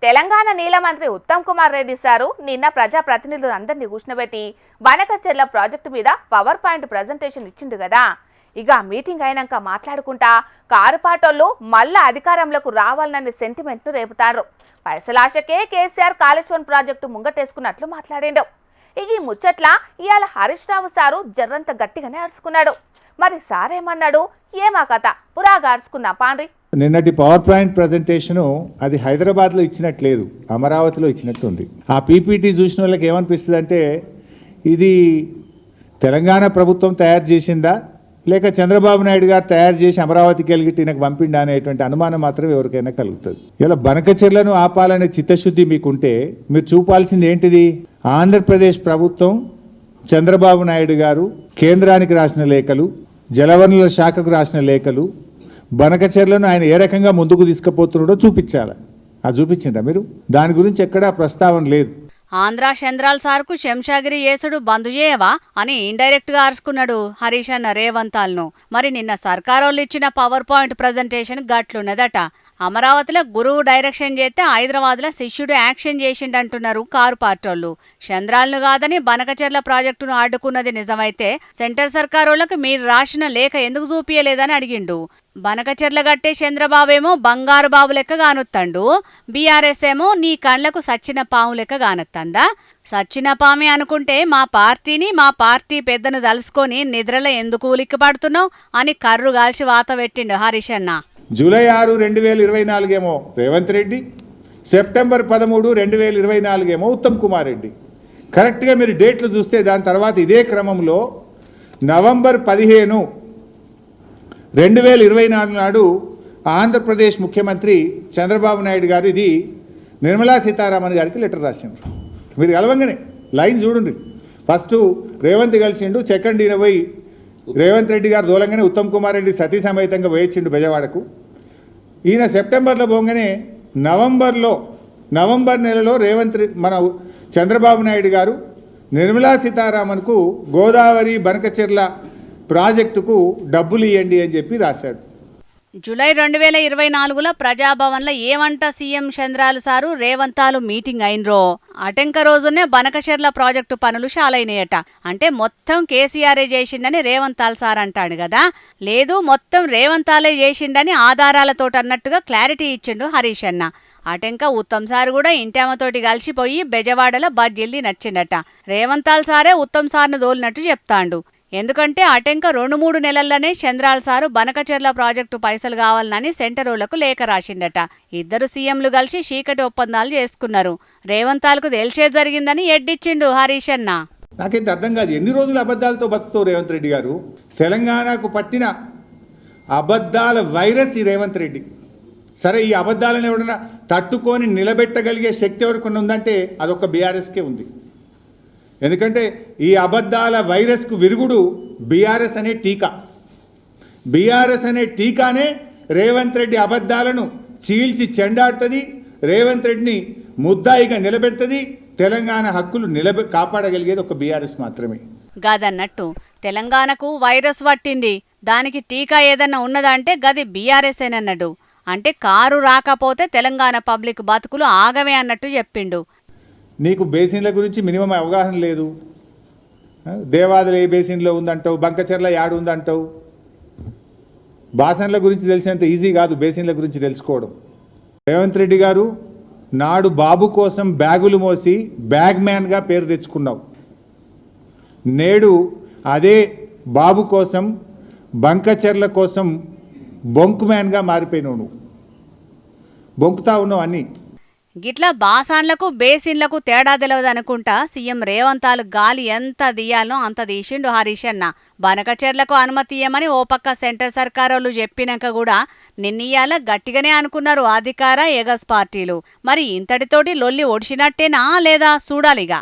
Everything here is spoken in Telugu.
తెలంగాణ నీల మంత్రి ఉత్తమ్ కుమార్ రెడ్డి సారు నిన్న ప్రజాప్రతినిధులందరినీ కూర్చునబెట్టి బనకచెర్ల ప్రాజెక్టు మీద పవర్ పాయింట్ ప్రజెంటేషన్ ఇచ్చిండు కదా. ఇక మీటింగ్ అయినాక మాట్లాడుకుంటా కారుపాటోళ్ళు మళ్ళా అధికారంలోకి రావాలనే సెంటిమెంట్ను రేపుతారు. పైసలాశకే కేసీఆర్ కాళేశ్వరం ప్రాజెక్టు ముంగటేసుకున్నట్లు మాట్లాడిండు. ఇక ఈ ముచ్చట్ల ఇవాళ హరీష్ రావు సారు జర్రంత గట్టిగానే అరుచుకున్నాడు. మరి సారేమన్నాడు, ఏమా కథ పురాగా అరుచుకుందాం పాండ్రి. నిన్నటి పవర్ పాయింట్ ప్రజెంటేషను అది హైదరాబాద్లో ఇచ్చినట్లేదు, అమరావతిలో ఇచ్చినట్టుంది. ఆ పీపీటీ చూసిన వాళ్ళకి ఏమనిపిస్తుంది అంటే ఇది తెలంగాణ ప్రభుత్వం తయారు చేసిందా లేక చంద్రబాబు నాయుడు గారు తయారు చేసి అమరావతికి వెళ్ళి ఈయనకు పంపిండా అనేటువంటి అనుమానం మాత్రం ఎవరికైనా కలుగుతుంది. ఇలా బనకచెర్లను ఆపాలనే చిత్తశుద్ధి మీకుంటే మీరు చూపాల్సింది ఏంటిది? ఆంధ్రప్రదేశ్ ప్రభుత్వం చంద్రబాబు నాయుడు గారు కేంద్రానికి రాసిన లేఖలు, జలవనరుల శాఖకు రాసిన లేఖలు, బనకచెర్లను ఆయన ఏ రకంగా ముందుకు తీసుకుపోతున్నాడో చూపించాలి. అది చూపించిందా మీరు? దాని గురించి ఎక్కడా ప్రస్తావన లేదు. ఆంధ్ర చంద్రాల్ సార్కు శంషాగిరి యేసుడు బంద్ చేయవా అని ఇండైరెక్ట్ గా అరుచుకున్నాడు హరీష్ అన్న రేవంతాల్ను. మరి నిన్న సర్కారోళ్ళు ఇచ్చిన పవర్ పాయింట్ ప్రజెంటేషన్ గట్లున్నదట. అమరావతిలో గురువు డైరెక్షన్ చేస్తే హైదరాబాద్లో శిష్యుడు యాక్షన్ చేసిండంటున్నారు కారు పార్టోళ్లు. చంద్రాలను కాదని బనకచెర్ల ప్రాజెక్టును అడ్డుకున్నది నిజమైతే సెంటర్ సర్కారోళ్లకు మీరు రాసిన లేఖ ఎందుకు చూపియలేదని అడిగిండు. బనకచెర్ల గట్టే చంద్రబాబేమో బంగారు బాబు లెక్క గానొత్తండు, బీఆర్ఎస్ ఏమో నీ కళ్లకు సచ్చిన పాము లెక్క గానొత్తందా? సచ్చిన పామే అనుకుంటే మా పార్టీని మా పార్టీ పెద్దను తలుసుకొని నిద్రలో ఎందుకు ఉలిక్కిపడుతున్నావు అని కర్రు గాల్చి వాత పెట్టిండు హరీష్ అన్న. జూలై 6, 2024 ఏమో రేవంత్ రెడ్డి, సెప్టెంబర్ 13, 2024 ఏమో ఉత్తమ్ కుమార్ రెడ్డి. కరెక్ట్గా మీరు డేట్లు చూస్తే దాని తర్వాత ఇదే క్రమంలో నవంబర్ 15, 2024 నాడు ఆంధ్రప్రదేశ్ ముఖ్యమంత్రి చంద్రబాబు నాయుడు గారు ఇది నిర్మలా సీతారామన్ గారికి లెటర్ రాసింది. మీరు కలవంగానే లైన్ చూడండి. ఫస్ట్ రేవంత్ కలిసిండు, సెకండ్ ఈయన పోయి రేవంత్ రెడ్డి గారు దూలంగానే ఉత్తమ్ కుమార్ రెడ్డి సతీ సమేతంగా వేయించిండు బెజవాడకు. ఈయన సెప్టెంబర్లో పోగానే నవంబర్ నెలలో మన చంద్రబాబు నాయుడు గారు నిర్మలా సీతారామన్కు గోదావరి బనకచెర్ల ప్రాజెక్టుకు డబ్బులు ఇవ్వండి అని చెప్పి రాశాడు. జూలై 2024లో ప్రజాభవన్లో ఏమంట సీఎం చంద్రాలు సారు రేవంతాలు మీటింగ్ అయినరో అటెంక రోజునే బనకచెర్ల ప్రాజెక్టు పనులు షాలైనాయట. అంటే మొత్తం కేసీఆరే చేసిండని రేవంతాల్ సార్ అంటాడు కదా. లేదు, మొత్తం రేవంతాలే చేసిండని ఆధారాలతోటి అన్నట్టుగా క్లారిటీ ఇచ్చిండు హరీష్ అన్న. అటెంక ఉత్తమ్ సార్ కూడా ఇంటామతోటి కలిసిపోయి బెజవాడలో బడ్జిల్ది నచ్చిండట. రేవంతాల్ సారే ఉత్తమ్ సార్ను దోలినట్టు చెప్తాండు. ఎందుకంటే అటెంక 2-3 నెలల్లోనే చంద్రాల్ సారు బనకచెర్ల ప్రాజెక్టు పైసలు కావాలని సెంటరోళ్లకు లేఖ రాసిండట. ఇద్దరు సీఎంలు కలిసి చీకటి ఒప్పందాలు చేసుకున్నారు. రేవంతాలకు తెలిసే జరిగిందని ఎడ్డిచ్చిండు హరీష్ అన్న. నాకైతే అర్థం కాదు, ఎన్ని రోజులు అబద్ధాలతో బతుకుతావు రేవంత్ రెడ్డి గారు? తెలంగాణకు పట్టిన అబద్ధాల వైరస్ ఈ రేవంత్ రెడ్డి. సరే, ఈ అబద్ధాలను ఎవడన్నా తట్టుకొని నిలబెట్టగలిగే శక్తి ఎవరికి ఉందంటే అదొక బీఆర్ఎస్కే ఉంది. ఎందుకంటే ఈ అబద్ధాల వైరస్కు విరుగుడు బీఆర్ఎస్ అనే టీకా. బీఆర్ఎస్ అనే టీకానే రేవంత్ రెడ్డి అబద్ధాలను చీల్చి చెండాడుతుంది, రేవంత్ రెడ్డిని ముద్దాయిగా నిలబెడుతుంది. తెలంగాణ హక్కులు కాపాడగలిగేది ఒక బీఆర్ఎస్ మాత్రమే. గదన్నట్టు తెలంగాణకు వైరస్ పట్టింది, దానికి టీకా ఏదన్నా ఉన్నదా అంటే గది బీఆర్ఎస్ ఏనన్నాడు. అంటే కారు రాకపోతే తెలంగాణ పబ్లిక్ బతుకులు ఆగమే అన్నట్టు చెప్పిండు. నీకు బేసిన్ల గురించి మినిమం అవగాహన లేదు. దేవాదులు ఏ బేసిన్లో ఉందంటావు, బంకచెర్ల యాడు ఉందంటావు. బాసన్ల గురించి తెలిసినంత ఈజీ కాదు బేసిన్ల గురించి తెలుసుకోవడం. రేవంత్ రెడ్డి గారు నాడు బాబు కోసం బ్యాగులు మోసి బ్యాగ్ మ్యాన్గా పేరు తెచ్చుకున్నావు. నేడు అదే బాబు కోసం బంకచెర్ల కోసం బొంకు మ్యాన్గా మారిపోయినావు. నువ్వు బొంకుతా ఉన్నావు అన్నీ. గిట్లా బాసాన్లకు బేసిన్లకు తేడా తెలియదనుకుంటా సీఎం రేవంతాలు గాలి ఎంత తీయాలనో అంత తీసిండు హరీష్ అన్న. బనకచెర్లకు అనుమతి ఇయ్యమని ఓ పక్క సెంటర్ సర్కారోళ్ళు చెప్పినాక కూడా నిన్నీయాల గట్టిగానే అనుకున్నారు అధికార ఎగస్ పార్టీలు. మరి ఇంతటితోటి లొల్లి ఒడిచినట్టేనా లేదా చూడాలిగా.